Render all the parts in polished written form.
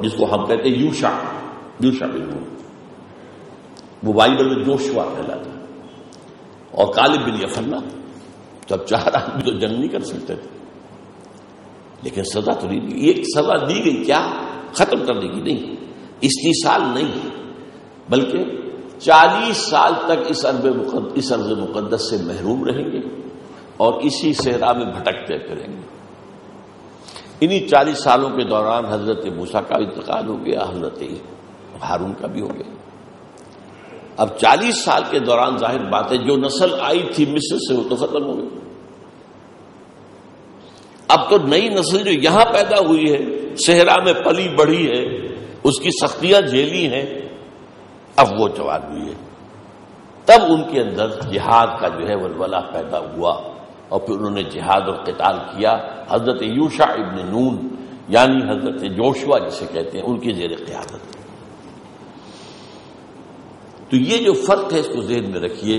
جس کو ہم کہتے ہیں یوشع بن نون، وہ بائبل میں جوشوا کہلاتا ہے، اور کالب بن یفنہ، تو اب 4 آدمی تو جنگ نہیں کر سکتے تھے، لیکن سزا تو نہیں دی. ایک سزا دی گئی، کیا؟ ختم کرنے کی نہیں، استیصال نہیں، بلکہ 40 سال تک اس ارض مقدس سے محروم رہیں گے اور اسی صحرا میں بھٹکتے پھریں گے. انہی 40 سالوں کے دوران حضرت موسیٰ کا انتقال ہو گیا، حضرت ہارون کا بھی ہو گیا. اب 40 سال کے دوران ظاہر بات ہے جو نسل آئی تھی مصر سے وہ تو ختم ہو گئی. اب تو نئی نسل جو یہاں پیدا ہوئی ہے، صحرا میں پلی بڑھی ہے، اس کی سختیاں جھیلی ہیں، اب وہ جوان ہوئی ہے. تب ان کے اندر جہاد کا جو ہے ولولہ پیدا ہوا، اور پھر انہوں نے جہاد اور قتال کیا. حضرت یوشع ابن نون یعنی حضرت جوشوا جسے کہتے ہیں، ان کی زیر قیادت. تو یہ جو فرق ہے اس کو ذہن میں رکھیے.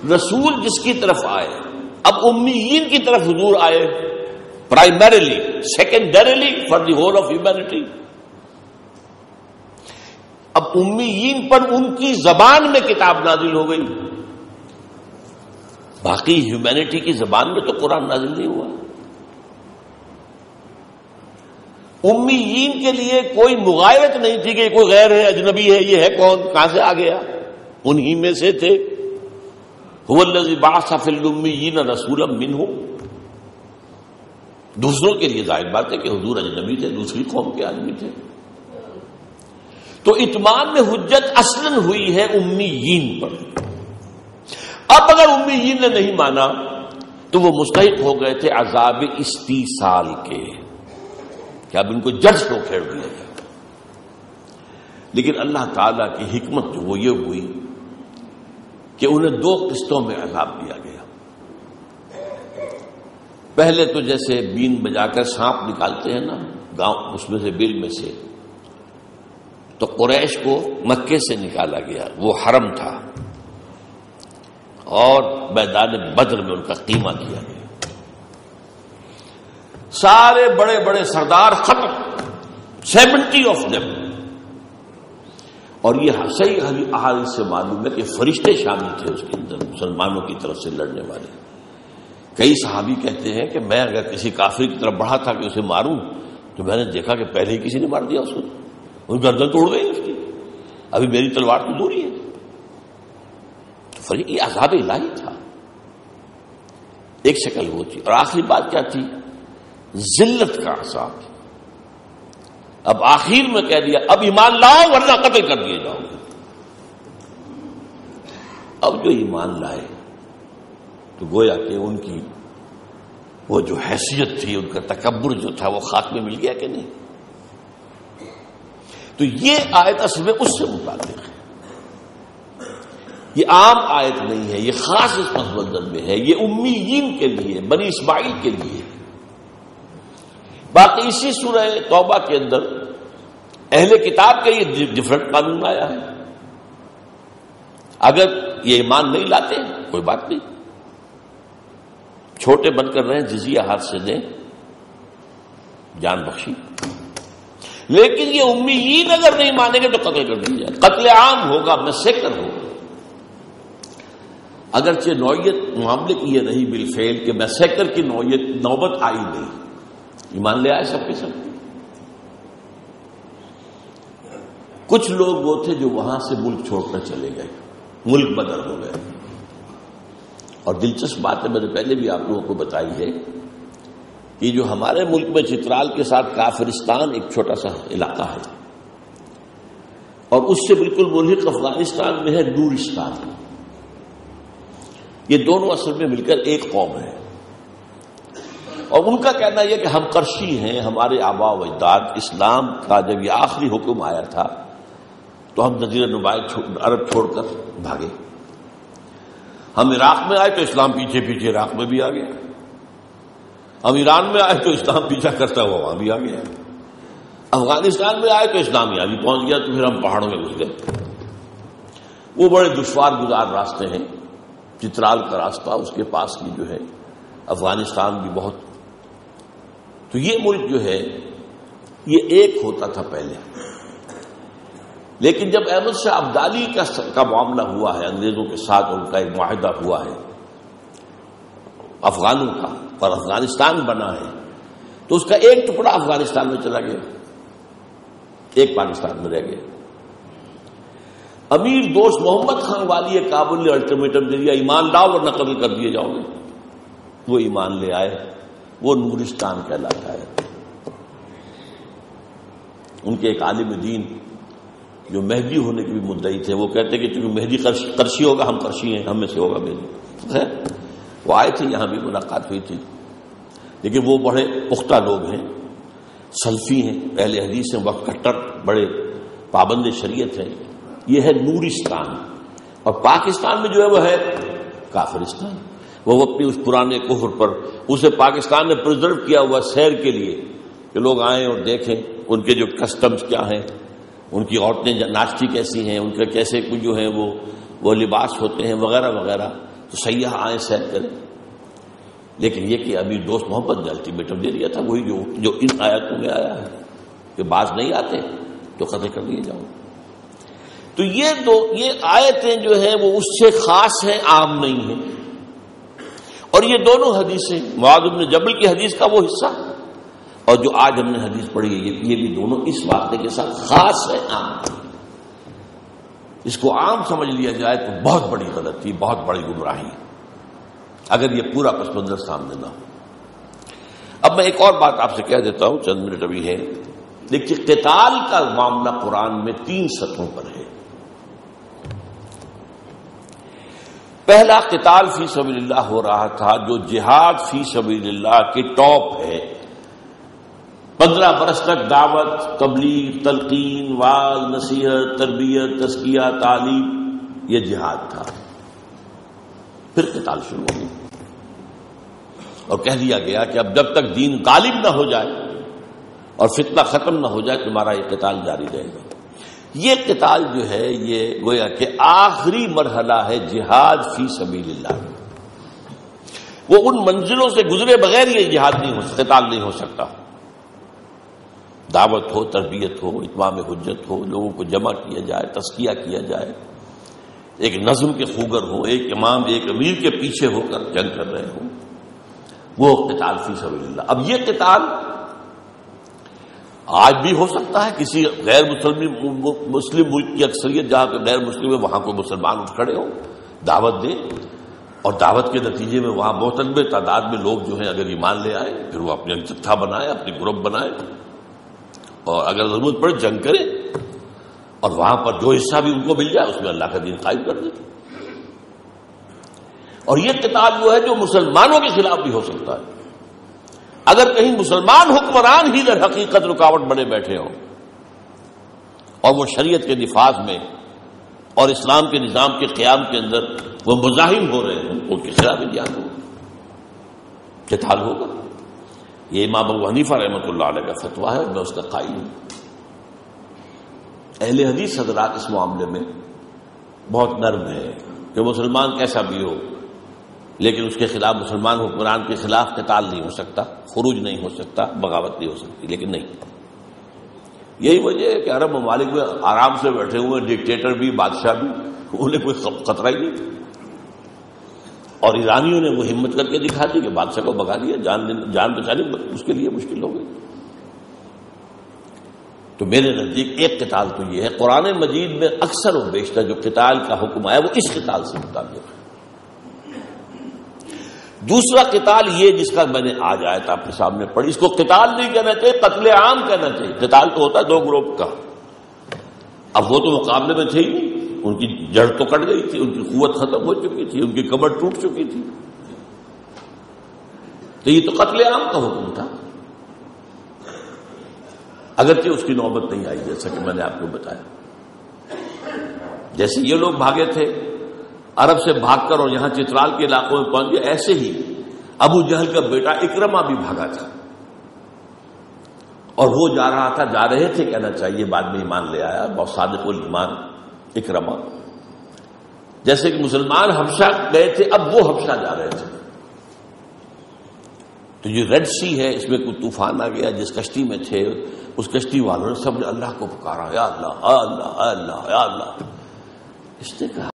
رسول جس کی طرف آئے، اب امیین کی طرف حضور آئے، primarily, secondarily for the whole of humanity. اب امیین پر ان کی زبان میں کتاب نازل ہو گئی، باقی ہیومینٹی کی زبان میں تو قرآن نازل نہیں ہوا. امیین کے لیے کوئی مغایرت نہیں تھی کہ کوئی غیر ہے، اجنبی ہے، یہ ہے کون، کہاں سے آ گیا، انہی میں سے تھے. هو الذی بعث فی الامیین رسولا منہم. دوسروں کے لیے ظاہر بات ہے کہ حضور اجنبی تھے، دوسری قوم کے آدمی تھے. تو اتمام میں حجت اصلاً ہوئی ہے امیین پر. اب اگر امیین نے نہیں مانا تو وہ مستحق ہو گئے تھے عذاب استیصال کے، کہ اب ان کو جڑ سے کھیڑ دیا جائے. لیکن اللہ تعالی کی حکمت جو وہ یہ ہوئی کہ انہیں 2 قسطوں میں عذاب دیا گیا. پہلے تو جیسے بین بجا کر سانپ نکالتے ہیں نا گاؤں، اس میں سے بل میں سے، تو قریش کو مکے سے نکالا گیا، وہ حرم تھا، اور میدان بدر میں ان کا قیمہ کیا گیا. سارے بڑے بڑے سردار ختم، 70 آف دم. اور یہ صحیح احادیث سے معلوم ہے کہ فرشتے شامل تھے اس کے اندر، مسلمانوں کی طرف سے لڑنے والے. کئی صحابی کہتے ہیں کہ میں اگر کسی کافر کی طرف بڑھا تھا کہ اسے ماروں تو میں نے دیکھا کہ پہلے ہی کسی نے مار دیا اس کو، اس گردن توڑ گئی اس کی، ابھی میری تلوار تو دور ہی ہے. تو یہ عذاب الہی تھا. ایک شکل وہ تھی. اور آخری بات کیا تھی؟ ذلت کا عذاب. اب آخر میں کہہ دیا اب ایمان لاؤ ورنہ قتل کر دیے جاؤ گے. اب جو ایمان لائے تو گویا کہ ان کی وہ جو حیثیت تھی، ان کا تکبر جو تھا، وہ خاک میں مل گیا کہ نہیں. تو یہ آیت اصل میں اس سے متعلق ہے. یہ عام آیت نہیں ہے، یہ خاص اس پس منظر میں ہے. یہ امیین کے لیے، بنی اسماعیل کے لیے. باقی اسی سورہ توبہ کے اندر اہل کتاب کے یہ ڈفرنٹ قانون آیا ہے. اگر یہ ایمان نہیں لاتے کوئی بات نہیں، چھوٹے بن کر رہیں، جزیہ ہاتھ سے دیں، جان بخشی. لیکن یہ امیین اگر نہیں مانیں گے تو قتل کر دیا جائے. قتل عام ہوگا، مسیکر ہوگا. اگرچہ نوعیت معاملے کی یہ نہیں بالفعل کہ مسیکر کی نوبت آئی نہیں. ایمان لے آئے سب کے سب. کچھ لوگ وہ تھے جو وہاں سے ملک چھوڑ کر چلے گئے، ملک بدر ہو گئے. اور دلچسپ بات ہے، میں نے پہلے بھی آپ لوگوں کو بتائی ہے کہ جو ہمارے ملک میں چترال کے ساتھ کافرستان ایک چھوٹا سا علاقہ ہے، اور اس سے بالکل ملحق افغانستان میں ہے نورستان. یہ دونوں اصل میں مل کر ایک قوم ہے. اور ان کا کہنا یہ کہ ہم قرشی ہیں، ہمارے آباء و اجداد، اسلام کا جب یہ آخری حکم آیا تھا تو ہم جزیرہ نما عرب چھوڑ کر بھاگے. ہم عراق میں آئے تو اسلام پیچھے پیچھے عراق میں بھی آ گیا. ہم ایران میں آئے تو اسلام پیچھا کرتا ہوا وہاں بھی آ گیا. افغانستان میں آئے تو اسلام یہاں بھی پہنچ گیا. تو پھر ہم پہاڑوں میں گھس گئے. وہ بڑے دشوار گزار راستے ہیں. چترال کا راستہ اس کے پاس کی جو ہے، افغانستان بھی بہت. تو یہ ملک جو ہے یہ ایک ہوتا تھا پہلے، لیکن جب احمد شاہ ابدالی کا معاملہ ہوا ہے انگریزوں کے ساتھ، ان کا ایک معاہدہ ہوا ہے افغانوں کا، اور افغانستان بنا ہے، تو اس کا ایک ٹکڑا افغانستان میں چلا گیا، ایک پاکستان میں رہ گیا۔ امیر دوست محمد خان والی کابل نے الٹیمیٹم دے دیا، ایمان لاؤ ورنہ قتل کر دیے جاؤ گے۔ وہ ایمان لے آئے، وہ نورستان کہلاتا ہے۔ ان کے ایک عالم دین جو مہدی ہونے کے بھی مدعی تھے، وہ کہتے کہ چونکہ مہدی قرشی ہوگا، ہم قرشی ہیں، ہم میں سے ہوگا مہدی۔ خیر وہ آئے تھے، یہاں بھی ملاقات ہوئی تھی، لیکن وہ بڑے پختہ لوگ ہیں، سلفی ہیں، اہل حدیث ہیں، وقت کٹر، بڑے پابند شریعت ہیں۔ یہ ہے نورستان، اور پاکستان میں جو ہے وہ ہے کافرستان۔ وہ اپنی اس پرانے کفر پر، اسے پاکستان نے پرزرو کیا ہوا سیر کے لیے کہ لوگ آئیں اور دیکھیں ان کے جو کسٹمز کیا ہیں، ان کی عورتیں ناچتی کیسی ہیں، ان کے کیسے کچھ جو ہیں وہ لباس ہوتے ہیں وغیرہ وغیرہ، تو سیاح آئیں سیر کریں۔ لیکن یہ کہ امیر دوست محمد نے الٹیمیٹم دے دیا تھا، وہی جو ان آیاتوں میں آیا ہے کہ باز نہیں آتے تو قتل کر دیے جاؤ۔ تو یہ آیتیں جو ہیں وہ اس سے خاص ہیں، عام نہیں ہیں۔ اور یہ دونوں حدیثیں، معاذ بن جبل کی حدیث کا وہ حصہ اور جو آج ہم نے حدیث پڑھی ہے، یہ بھی دونوں اس واقعے کے ساتھ خاص ہے، عام۔ اس کو عام سمجھ لیا جائے تو بہت بڑی غلطی، بہت بڑی گمراہی، اگر یہ پورا پس منظر سامنے نہ ہو۔ اب میں ایک اور بات آپ سے کہہ دیتا ہوں، چند منٹ ابھی ہے۔ دیکھیے قتال کا معاملہ قرآن میں 3 سطحوں پر ہے۔ پہلا قتال فی سبیل اللہ ہو رہا تھا، جو جہاد فی سبیل اللہ کی ٹاپ ہے۔ 15 برس تک دعوت، تبلیغ، تلقین، وعظ، نصیحت، تربیت، تزکیہ، تعلیم، یہ جہاد تھا۔ پھر قتال شروع ہو گیا اور کہہ دیا گیا کہ اب جب تک دین غالب نہ ہو جائے اور فتنہ ختم نہ ہو جائے تمہارا یہ قتال جاری رہے گا۔ یہ قتال جو ہے یہ گویا کہ آخری مرحلہ ہے جہاد فی سبیل اللہ۔ وہ ان منزلوں سے گزرے بغیر یہ جہاد نہیں ہو، قتال نہیں ہو سکتا۔ دعوت ہو، تربیت ہو، اتمام حجت ہو، لوگوں کو جمع کیا جائے، تزکیہ کیا جائے، ایک نظم کے خوگر ہو، ایک امام ایک امیر کے پیچھے ہو کر جنگ کر رہے ہوں، وہ قتال فی سبیل اللہ۔ اب یہ قتال آج بھی ہو سکتا ہے، کسی غیر مسلم ملک کی اکثریت جہاں پہ غیر مسلم ہے وہاں کوئی مسلمان اٹھ کھڑے ہو، دعوت دیں، اور دعوت کے نتیجے میں وہاں بہت تعداد میں لوگ جو ہیں اگر ایمان لے آئے، پھر وہ اپنے جتھا بنائے، اپنی گروپ بنائے، اور اگر ضرورت پڑے جنگ کرے، اور وہاں پر جو حصہ بھی ان کو مل جائے اس میں اللہ کا دین قائم کر دے۔ اور یہ قتال جو ہے جو مسلمانوں کے خلاف بھی ہو سکتا ہے، اگر کہیں مسلمان حکمران ہی در حقیقت رکاوٹ بنے بیٹھے ہوں اور وہ شریعت کے نفاذ میں اور اسلام کے نظام کے قیام کے اندر وہ مزاحم ہو رہے ہیں، ان کے خلاف جہاد ہوگا، قتال ہوگا۔ یہ امام ابو حنیفہ رحمۃ اللہ علیہ کا فتویٰ ہے، میں اس کا قائل ہوں۔ اہل حدیث حضرات اس معاملے میں بہت نرم ہے کہ مسلمان کیسا بھی ہو لیکن اس کے خلاف، مسلمان حکمران کے خلاف قتال نہیں ہو سکتا، خروج نہیں ہو سکتا، بغاوت نہیں ہو سکتی، لیکن نہیں۔ یہی وجہ ہے کہ عرب ممالک میں آرام سے بیٹھے ہوئے ڈکٹیٹر بھی، بادشاہ بھی، انہیں کوئی خطرہ ہی نہیں، اور ایرانیوں نے وہ ہمت کر کے دکھا دی کہ بادشاہ کو بھگا دیا، جان بچانی اس کے لیے مشکل ہو گئی۔ تو میرے نزدیک ایک قتال تو یہ ہے، قرآن مجید میں اکثر و بیشتر جو قتال کا حکم آیا وہ اس قتال سے متعلق ہے۔ دوسرا قتال یہ جس کا میں نے آج آیت آپ کے سامنے پڑھی، اس کو قتال نہیں کہنا چاہیے، قتل عام کہنا چاہیے۔ قتال تو ہوتا ہے 2 گروپ کا، اب وہ تو مقابلے میں تھے ہی نہیں، ان کی جڑ تو کٹ گئی تھی، ان کی قوت ختم ہو چکی تھی، ان کی کمر ٹوٹ چکی تھی، تو یہ تو قتل عام کا حکم تھا، اگرچہ اس کی نوبت نہیں آئی جیسا کہ میں نے آپ کو بتایا۔ جیسے یہ لوگ بھاگے تھے عرب سے بھاگ کر اور یہاں چترال کے علاقوں میں پہنچ گئے، ایسے ہی ابو جہل کا بیٹا اکرمہ بھی بھاگا تھا، اور وہ جا رہے تھے کہنا چاہیے، بعد میں ایمان لے آیا، بہت صادق الایمان اکرمہ۔ جیسے کہ مسلمان حبشہ گئے تھے، اب وہ حبشہ جا رہے تھے، تو یہ ریڈ سی ہے، اس میں کوئی طوفان آ گیا، جس کشتی میں تھے اس کشتی والوں نے سب نے اللہ کو پکارا، یا اللہ یا اللہ یا اللہ یا اللہ. اس نے کہا